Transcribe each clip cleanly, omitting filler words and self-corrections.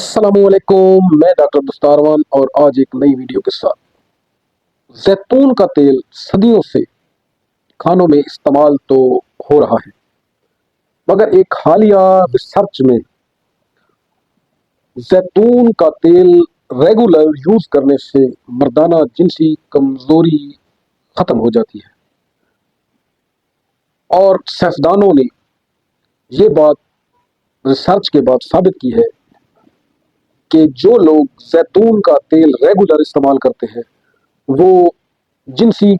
अस्सलामुअलैकुम, मैं डॉक्टर दस्तारवान और आज एक नई वीडियो के साथ। जैतून का तेल सदियों से खानों में इस्तेमाल तो हो रहा है, मगर एक हालिया रिसर्च में जैतून का तेल रेगुलर यूज करने से मर्दाना जिनसी कमजोरी खत्म हो जाती है। और साइंसदानों ने ये बात रिसर्च के बाद साबित की है कि जो लोग जैतून का तेल रेगुलर इस्तेमाल करते हैं वो जिनसी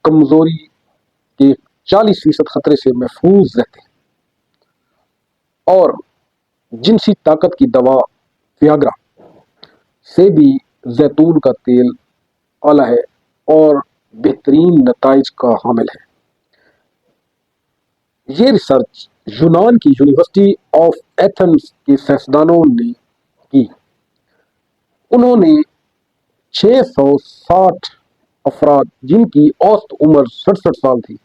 कमजोरी के 40% खतरे से महफूज रहते हैं। और जिनसी ताकत की दवा वियाग्रा से भी जैतून का तेल आला है और बेहतरीन नताइज का हामिल है। ये रिसर्च यूनान की यूनिवर्सिटी ऑफ एथेंस के साइंसदानों ने की। उन्होंने 660 अफराद जिनकी औसत उम्र 67 साल थी,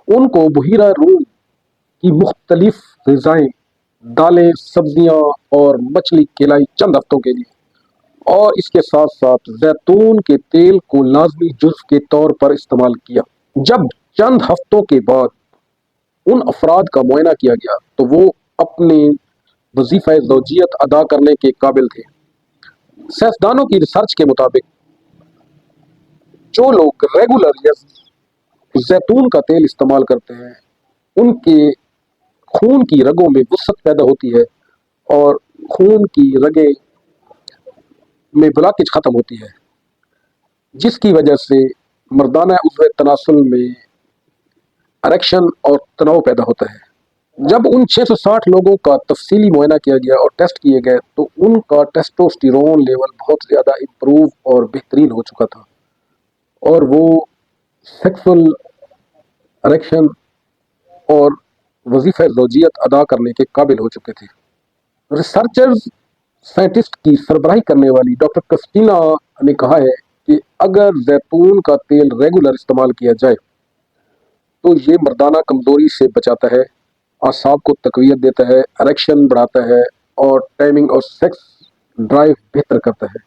उनको बहीरा रूम की मुख्तलिफ ग़िज़ाएं, दालें, सब्जियां और मछली खिलाई चंद हफ्तों के लिए, और इसके साथ साथ जैतून के तेल को लाजमी जुज़्व के तौर पर इस्तेमाल किया। जब चंद हफ्तों के बाद उन अफराद का मुआयना किया गया तो वो अपने वजीफा ज़ौजियत अदा करने के काबिल थे। साइंसदानों की रिसर्च के मुताबिक जो लोग रेगुलर या जैतून का तेल इस्तेमाल करते हैं उनके खून की रगों में वसअत पैदा होती है और खून की रगें में ब्लॉकेज खत्म होती है, जिसकी वजह से मर्दाना उज़्व तनासुल में अरेक्शन और तनाव पैदा होता है। जब उन 660 लोगों का तफसीली मुआयना किया गया और टेस्ट किए गए तो उनका टेस्टोस्टेरोन लेवल बहुत ज़्यादा इम्प्रूव और बेहतरीन हो चुका था और वो सेक्सुअल अरेक्शन और वजीफा ज़ौजियत अदा करने के काबिल हो चुके थे। रिसर्चर्स साइंटिस्ट की सरबराही करने वाली डॉक्टर क्रिस्टीना ने कहा है कि अगर जैतून का तेल रेगुलर इस्तेमाल किया जाए तो ये मर्दाना कमजोरी से बचाता है, आसाब को तकवीत देता है, अरेक्शन बढ़ाता है और टाइमिंग और सेक्स ड्राइव बेहतर करता है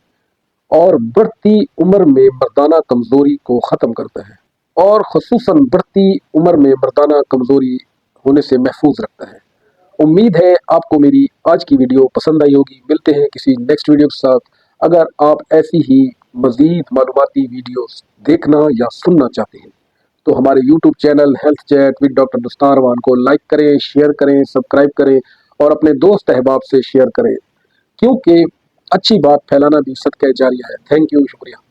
और बढ़ती उम्र में मर्दाना कमजोरी को ख़त्म करता है और ख़ुसूसन बढ़ती उम्र में मर्दाना कमजोरी होने से महफूज रखता है। उम्मीद है आपको मेरी आज की वीडियो पसंद आई होगी। मिलते हैं किसी नेक्स्ट वीडियो के साथ। अगर आप ऐसी ही मज़ीद मालूमाती वीडियोस देखना या सुनना चाहते हैं तो हमारे YouTube channel health chat with doctor दस्तारवान को लाइक करें, शेयर करें, सब्सक्राइब करें और अपने दोस्त अहबाब से शेयर करें, क्योंकि अच्छी बात फैलाना भी सदका जारिया है। थैंक यू, शुक्रिया।